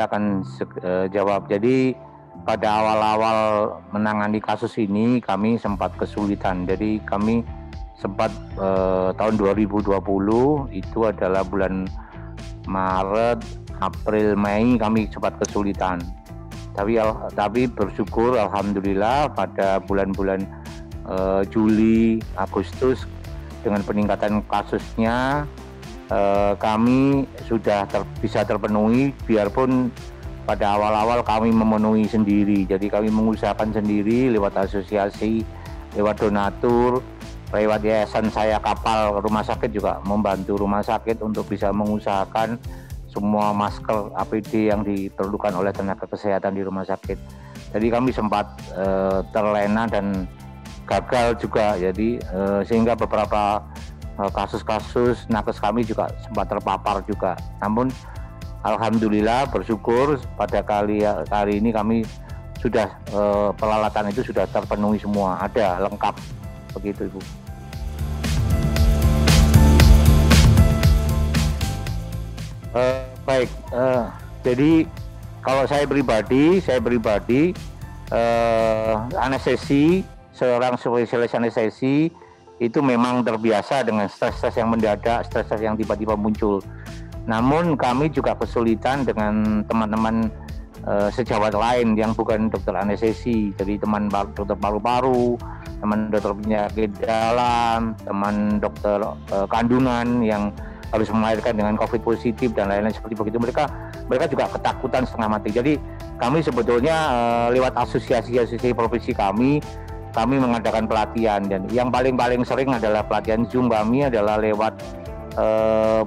saya akan jawab. Jadi pada awal-awal menangani kasus ini kami sempat kesulitan. Jadi kami sempat tahun 2020 itu adalah bulan Maret, April, Mei kami sempat kesulitan. Tapi bersyukur alhamdulillah pada bulan-bulan Juli, Agustus dengan peningkatan kasusnya kami sudah bisa terpenuhi, biarpun pada awal-awal kami memenuhi sendiri. Jadi kami mengusahakan sendiri lewat asosiasi, lewat donatur, lewat yayasan saya kapal rumah sakit juga membantu rumah sakit untuk bisa mengusahakan semua masker APD yang diperlukan oleh tenaga kesehatan di rumah sakit. Jadi kami sempat terlena dan gagal juga. Jadi sehingga beberapa kasus-kasus nakes kami juga sempat terpapar juga. Namun alhamdulillah bersyukur pada kali ini kami sudah peralatan itu sudah terpenuhi semua, ada lengkap begitu Ibu. Baik, jadi kalau saya pribadi anestesi, seorang spesialis anestesi itu memang terbiasa dengan stres-stres yang mendadak, stres-stres yang tiba-tiba muncul. Namun kami juga kesulitan dengan teman-teman sejawat lain yang bukan dokter anestesi, jadi teman dokter paru-paru, teman dokter penyakit dalam, teman dokter kandungan yang harus melahirkan dengan COVID positif dan lain-lain seperti begitu. Mereka juga ketakutan setengah mati. Jadi kami sebetulnya lewat asosiasi profesi kami mengadakan pelatihan, dan yang paling sering adalah pelatihan Zoom kami adalah lewat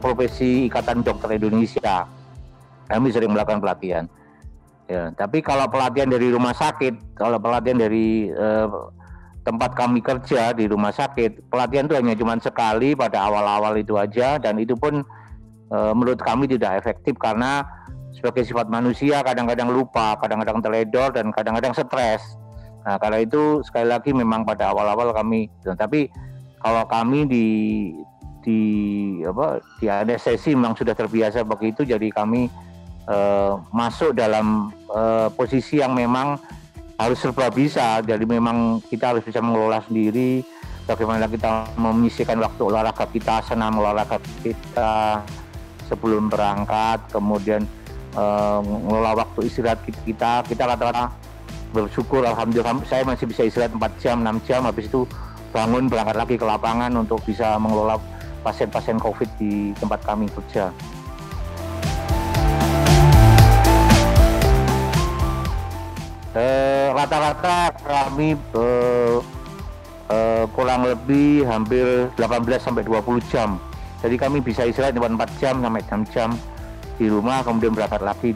profesi Ikatan Dokter Indonesia. Kami sering melakukan pelatihan. Ya, tapi kalau pelatihan dari rumah sakit, kalau pelatihan dari tempat kami kerja di rumah sakit, pelatihan itu hanya cuma sekali pada awal-awal itu aja, dan itu pun menurut kami tidak efektif karena sebagai sifat manusia kadang-kadang lupa, kadang-kadang teledor, dan kadang-kadang stres. Nah, karena itu sekali lagi memang pada awal-awal kami, tapi kalau kami di anestesi memang sudah terbiasa begitu, jadi kami masuk dalam posisi yang memang harus serba bisa. Jadi memang kita harus bisa mengelola sendiri bagaimana kita menyisihkan waktu olahraga kita, senam olahraga kita sebelum berangkat, kemudian mengelola waktu istirahat kita rata-rata bersyukur alhamdulillah saya masih bisa istirahat 4 jam, 6 jam, habis itu bangun berangkat lagi ke lapangan untuk bisa mengelola pasien-pasien COVID di tempat kami kerja. Rata-rata kami kurang lebih hampir 18-20 jam. Jadi kami bisa istirahat 4 jam sampai 6 jam di rumah, kemudian berangkat lagi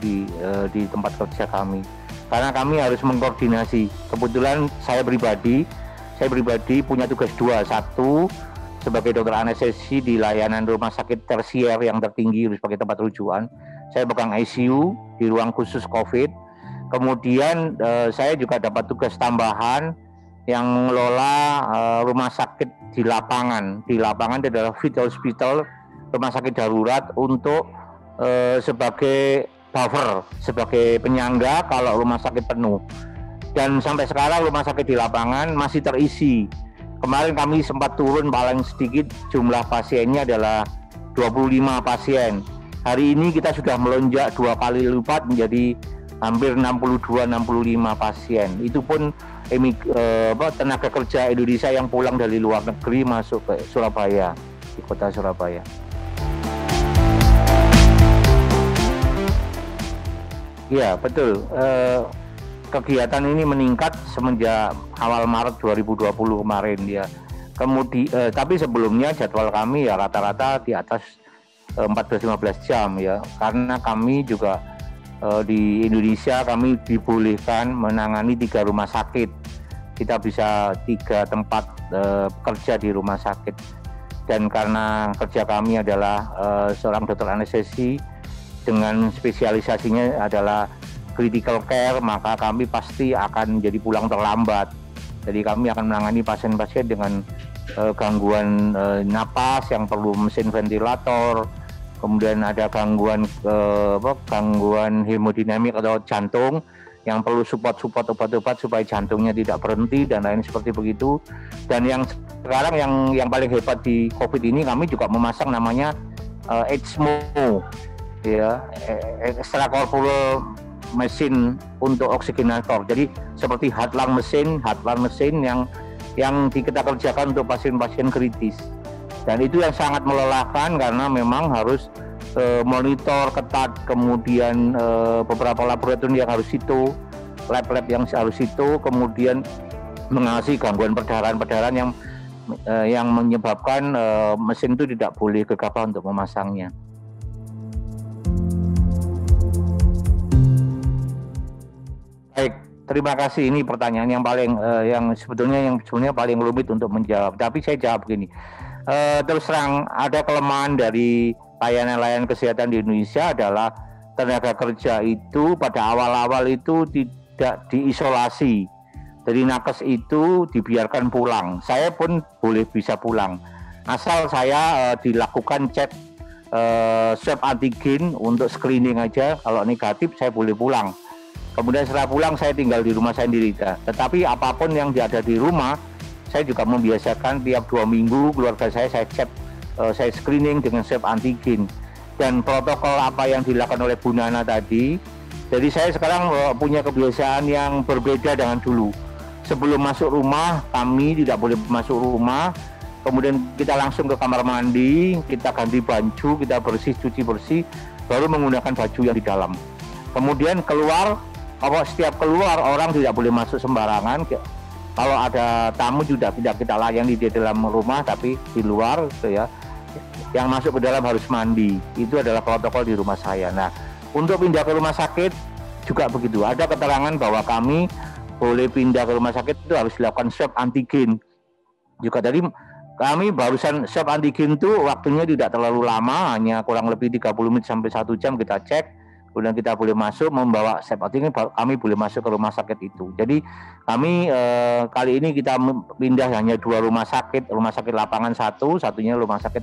di tempat kerja kami. Karena kami harus mengkoordinasi. Kebetulan saya pribadi punya tugas dua. Satu, sebagai dokter anestesi di layanan rumah sakit tersier yang tertinggi sebagai tempat rujukan. Saya pegang ICU di ruang khusus COVID. Kemudian saya juga dapat tugas tambahan yang mengelola rumah sakit di lapangan. Di lapangan itu adalah field hospital, rumah sakit darurat untuk sebagai buffer, sebagai penyangga kalau rumah sakit penuh. Dan sampai sekarang rumah sakit di lapangan masih terisi. Kemarin kami sempat turun paling sedikit, jumlah pasiennya adalah 25 pasien. Hari ini kita sudah melonjak 2 kali lipat menjadi hampir 62-65 pasien. Itu pun tenaga kerja Indonesia yang pulang dari luar negeri masuk ke Surabaya, di kota Surabaya. Ya betul, kegiatan ini meningkat semenjak awal Maret 2020 kemarin ya. Kemudian tapi sebelumnya jadwal kami ya rata-rata di atas 14-15 jam ya, karena kami juga di Indonesia kami dibolehkan menangani 3 rumah sakit. Kita bisa 3 tempat kerja di rumah sakit, dan karena kerja kami adalah seorang dokter anestesi dengan spesialisasinya adalah critical care, maka kami pasti akan jadi pulang terlambat. Jadi kami akan menangani pasien-pasien dengan gangguan napas yang perlu mesin ventilator, kemudian ada gangguan gangguan hemodinamik atau jantung yang perlu support obat-obat supaya jantungnya tidak berhenti dan lain seperti begitu. Dan yang sekarang yang paling hebat di COVID ini, kami juga memasang namanya ECMO, ya, extracorporeal mesin untuk oksigenator. Jadi seperti heart lung mesin yang kita kerjakan untuk pasien-pasien kritis. Dan itu yang sangat melelahkan karena memang harus monitor ketat, kemudian beberapa laboratorium yang harus itu, lab-lab yang harus itu, kemudian mengawasi gangguan perdarahan yang menyebabkan mesin itu tidak boleh gegabah untuk memasangnya. Baik, terima kasih. Ini pertanyaan yang paling yang sebetulnya paling rumit untuk menjawab. Tapi saya jawab begini. Terus terang, ada kelemahan dari layanan kesehatan di Indonesia adalah tenaga kerja itu pada awal-awal itu tidak diisolasi. Jadi nakes itu dibiarkan pulang. Saya pun bisa pulang. Asal saya dilakukan cek swab antigen untuk screening aja. Kalau negatif saya boleh pulang. Kemudian setelah pulang saya tinggal di rumah saya sendiri. Tetapi apapun yang ada di rumah, saya juga membiasakan tiap 2 minggu keluarga saya cek, saya screening dengan swab antigen. Dan protokol apa yang dilakukan oleh Bu Nana tadi, jadi saya sekarang punya kebiasaan yang berbeda dengan dulu. Sebelum masuk rumah, kami tidak boleh masuk rumah, kemudian kita langsung ke kamar mandi, kita ganti baju, kita cuci bersih, baru menggunakan baju yang di dalam. Kemudian keluar, kalau setiap keluar orang tidak boleh masuk sembarangan. Kalau ada tamu juga tidak kita layani di dalam rumah, tapi di luar gitu ya. Yang masuk ke dalam harus mandi. Itu adalah protokol di rumah saya. Nah, untuk pindah ke rumah sakit juga begitu. Ada keterangan bahwa kami boleh pindah ke rumah sakit itu harus dilakukan swab antigen. Juga tadi kami barusan swab antigen itu waktunya tidak terlalu lama, hanya kurang lebih 30 menit sampai 1 jam kita cek. Kemudian kita boleh masuk membawa swab antigen, kami boleh masuk ke rumah sakit itu. Jadi kami kali ini kita pindah hanya 2 rumah sakit lapangan satunya rumah sakit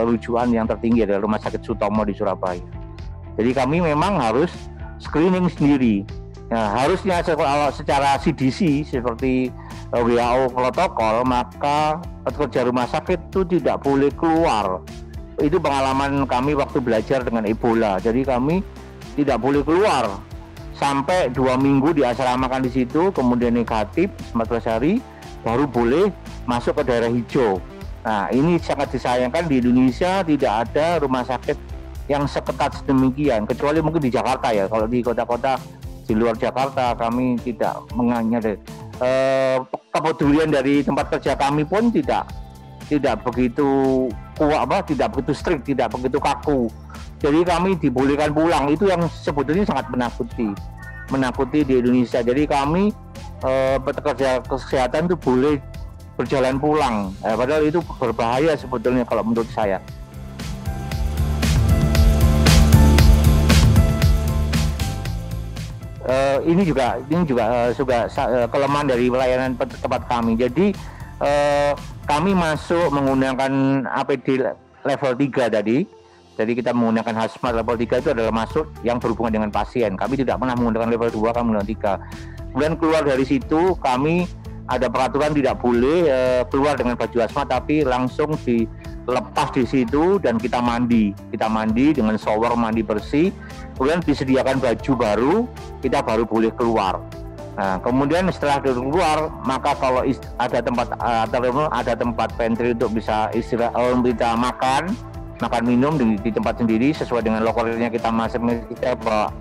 rujukan yang tertinggi adalah Rumah Sakit Sutomo di Surabaya. Jadi kami memang harus screening sendiri. Nah, harusnya secara CDC seperti WHO protokol, maka pekerja rumah sakit itu tidak boleh keluar. Itu pengalaman kami waktu belajar dengan Ebola. Jadi kami tidak boleh keluar sampai 2 minggu diasramakan di situ, kemudian negatif 14 hari, baru boleh masuk ke daerah hijau. Nah, ini sangat disayangkan di Indonesia tidak ada rumah sakit yang seketat sedemikian, kecuali mungkin di Jakarta ya. Kalau di kota-kota di luar Jakarta kami tidak menganjur. Kepedulian dari tempat kerja kami pun tidak begitu kuat, tidak begitu strict, tidak begitu kaku. Jadi kami dibolehkan pulang, itu yang sebetulnya sangat menakuti di Indonesia. Jadi kami pekerja kesehatan itu boleh berjalan pulang, padahal itu berbahaya sebetulnya kalau menurut saya. Ini juga kelemahan dari pelayanan tempat kami. Jadi kami masuk menggunakan APD level 3 tadi. Jadi kita menggunakan hazmat level 3 itu adalah masuk yang berhubungan dengan pasien. Kami tidak pernah menggunakan level 2, kami menggunakan 3. Kemudian keluar dari situ kami ada peraturan tidak boleh keluar dengan baju hazmat, tapi langsung dilepas di situ dan kita mandi dengan shower, mandi bersih. Kemudian disediakan baju baru, kita baru boleh keluar. Nah, kemudian setelah keluar, maka kalau ada tempat pantry untuk bisa istirahat, kita makan minum di tempat sendiri sesuai dengan lokalnya kita masing-masing. Kita bawa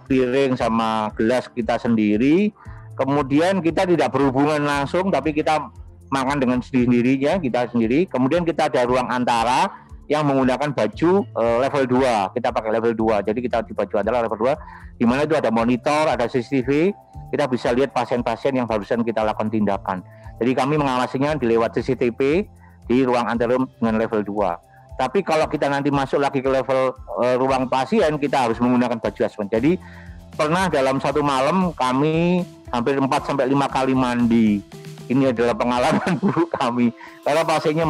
piring sama gelas kita sendiri. Kemudian kita tidak berhubungan langsung, tapi kita makan dengan sendirinya kita sendiri. Kemudian kita ada ruang antara yang menggunakan baju level 2. Kita pakai level 2. Jadi kita di baju antara level 2, di mana itu ada monitor, ada CCTV. Kita bisa lihat pasien-pasien yang barusan kita lakukan tindakan. Jadi kami mengawasinya lewat CCTV di ruang antara dengan level 2. Tapi kalau kita nanti masuk lagi ke level ruang pasien, kita harus menggunakan baju hazmat. Jadi pernah dalam satu malam kami hampir 4-5 kali mandi. Ini adalah pengalaman buruk kami. Karena pasiennya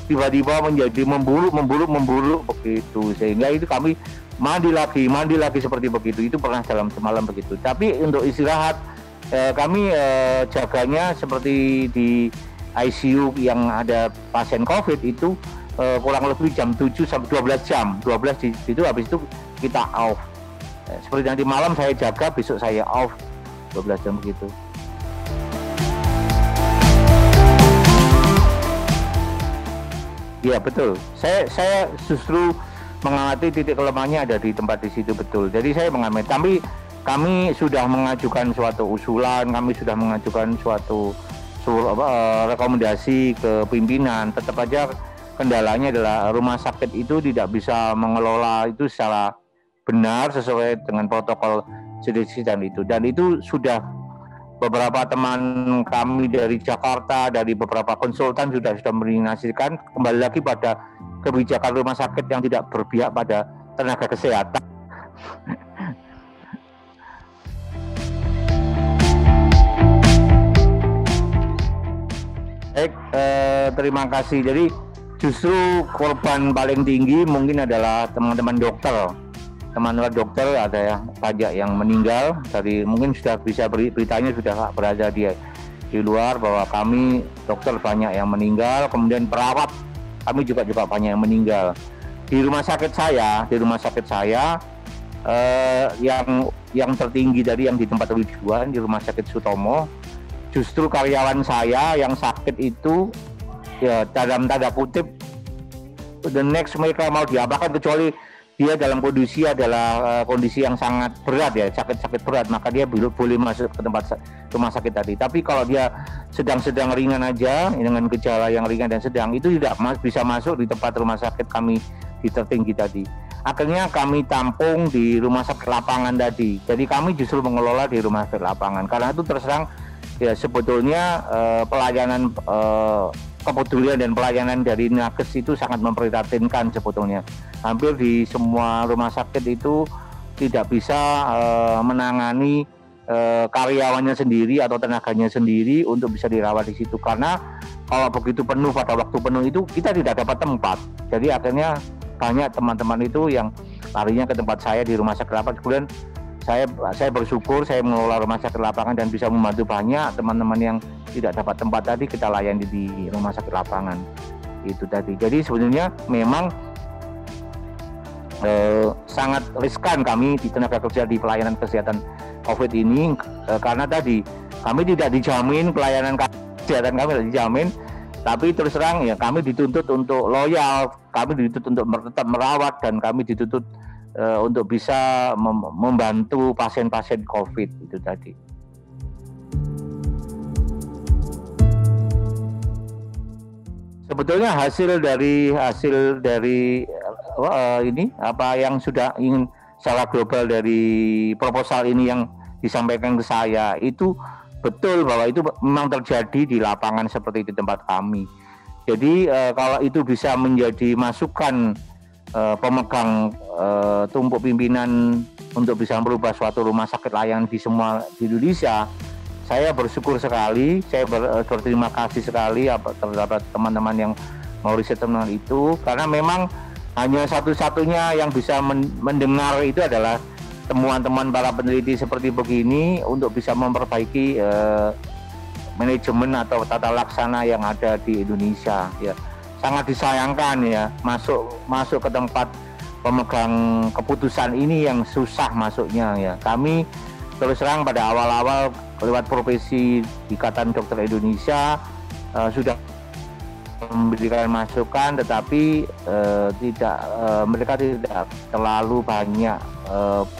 tiba-tiba menjadi memburuk begitu, sehingga itu kami mandi lagi seperti begitu. Itu pernah dalam semalam begitu. Tapi untuk istirahat kami jaganya seperti di ICU yang ada pasien COVID itu kurang lebih jam 7 sampai 12 jam. 12 di situ, habis itu kita off. Seperti nanti malam saya jaga, besok saya off 12 jam begitu. Iya betul. Saya justru mengamati titik kelemahannya ada di tempat di situ, betul. Jadi saya mengamati. Tapi kami sudah mengajukan suatu usulan, kami sudah mengajukan suatu rekomendasi ke pimpinan. Tetap aja kendalanya adalah rumah sakit itu tidak bisa mengelola itu secara benar sesuai dengan protokol CDC dan itu sudah beberapa teman kami dari Jakarta, dari beberapa konsultan sudah mendinasikan kembali lagi pada kebijakan rumah sakit yang tidak berpihak pada tenaga kesehatan. Baik, terima kasih. Jadi justru korban paling tinggi mungkin adalah teman-teman dokter. Teman-teman dokter ada ya banyak yang meninggal, dari mungkin sudah bisa beritanya sudah berada di luar bahwa kami dokter banyak yang meninggal, kemudian perawat kami juga banyak yang meninggal. Di rumah sakit saya yang tertinggi dari yang di tempat rujukan di Rumah Sakit Sutomo, justru karyawan saya yang sakit itu ya dalam tanda kutip the next mereka mau diapakan, kecuali dia dalam kondisi adalah kondisi yang sangat berat ya, sakit berat, maka dia boleh masuk ke tempat rumah sakit tadi. Tapi kalau dia sedang ringan aja dengan gejala yang ringan dan sedang, itu tidak bisa masuk di tempat rumah sakit kami di tertinggi tadi. Akhirnya kami tampung di rumah sakit lapangan tadi. Jadi kami justru mengelola di rumah sakit lapangan. Karena itu terus terang ya sebetulnya pelayanan kepedulian dan pelayanan dari nakes itu sangat memprihatinkan sebetulnya. Hampir di semua rumah sakit itu tidak bisa menangani karyawannya sendiri atau tenaganya sendiri untuk bisa dirawat di situ, karena kalau begitu penuh pada waktu penuh itu kita tidak dapat tempat. Jadi akhirnya banyak teman-teman itu yang larinya ke tempat saya di rumah sakit lapangan. Kemudian saya bersyukur saya mengelola rumah sakit lapangan dan bisa membantu banyak teman-teman yang tidak dapat tempat tadi kita layani di rumah sakit lapangan itu tadi. Jadi sebenarnya memang sangat riskan kami di tenaga kerja di pelayanan kesehatan COVID ini, karena tadi kami tidak dijamin pelayanan kesehatan kami tidak dijamin, tapi terus terang ya kami dituntut untuk loyal, kami dituntut untuk tetap merawat, dan kami dituntut untuk bisa membantu pasien-pasien COVID itu tadi. Sebetulnya hasil dari ini apa yang sudah ingin secara global dari proposal ini yang disampaikan ke saya itu betul bahwa itu memang terjadi di lapangan seperti di tempat kami. Jadi kalau itu bisa menjadi masukan pemegang tumpuk pimpinan untuk bisa merubah suatu rumah sakit layanan di semua di Indonesia, saya bersyukur sekali, saya berterima kasih sekali terhadap teman-teman yang mau riset tentang itu, karena memang hanya satu-satunya yang bisa mendengar itu adalah temuan-temuan para peneliti seperti begini untuk bisa memperbaiki manajemen atau tata laksana yang ada di Indonesia. Ya, sangat disayangkan ya masuk ke tempat pemegang keputusan ini yang susah masuknya ya. Kami terus terang pada awal-awal lewat profesi Ikatan Dokter Indonesia sudah memberikan masukan, tetapi mereka tidak terlalu banyak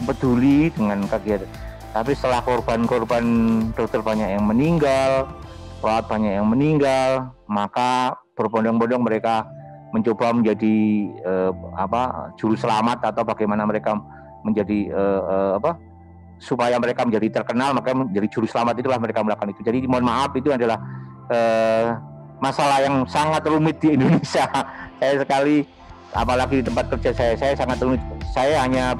peduli dengan kegiatan. Tapi setelah korban dokter banyak yang meninggal, perawat banyak yang meninggal, maka berbondong-bondong mereka mencoba menjadi juru selamat atau bagaimana mereka menjadi supaya mereka menjadi terkenal, maka menjadi juru selamat, itulah mereka melakukan itu. Jadi mohon maaf, itu adalah masalah yang sangat rumit di Indonesia. Saya sekali, apalagi di tempat kerja saya sangat rumit. Saya hanya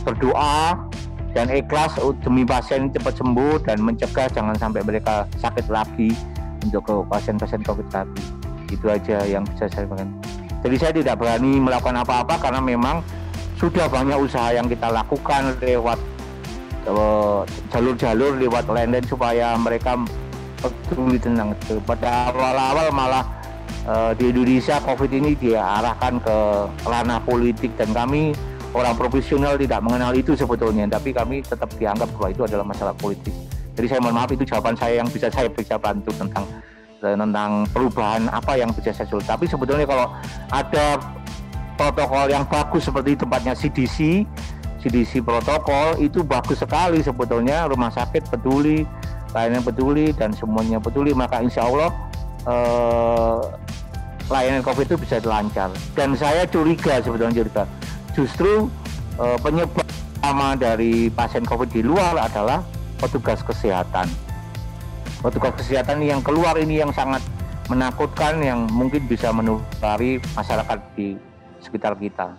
berdoa dan ikhlas demi pasien cepat sembuh dan mencegah jangan sampai mereka sakit lagi untuk ke pasien-pasien COVID tadi. Itu aja yang bisa saya sampaikan. Jadi saya tidak berani melakukan apa-apa karena memang sudah banyak usaha yang kita lakukan lewat jalur-jalur, lewat lain-lain supaya mereka peduli tentang itu. Pada awal-awal malah di Indonesia COVID ini diarahkan ke ranah politik dan kami orang profesional tidak mengenal itu sebetulnya, tapi kami tetap dianggap bahwa itu adalah masalah politik. Jadi saya mohon maaf, itu jawaban saya yang bisa bantu tentang perubahan apa yang bisa saya sulit. Tapi sebetulnya kalau ada protokol yang bagus seperti tempatnya CDC protokol itu bagus sekali sebetulnya, rumah sakit peduli, layanan peduli dan semuanya peduli, maka insya Allah layanan COVID itu bisa lancar. Dan saya curiga justru penyebab utama dari pasien COVID di luar adalah petugas kesehatan. Petugas kesehatan yang keluar ini yang sangat menakutkan, yang mungkin bisa menulari masyarakat di sekitar kita.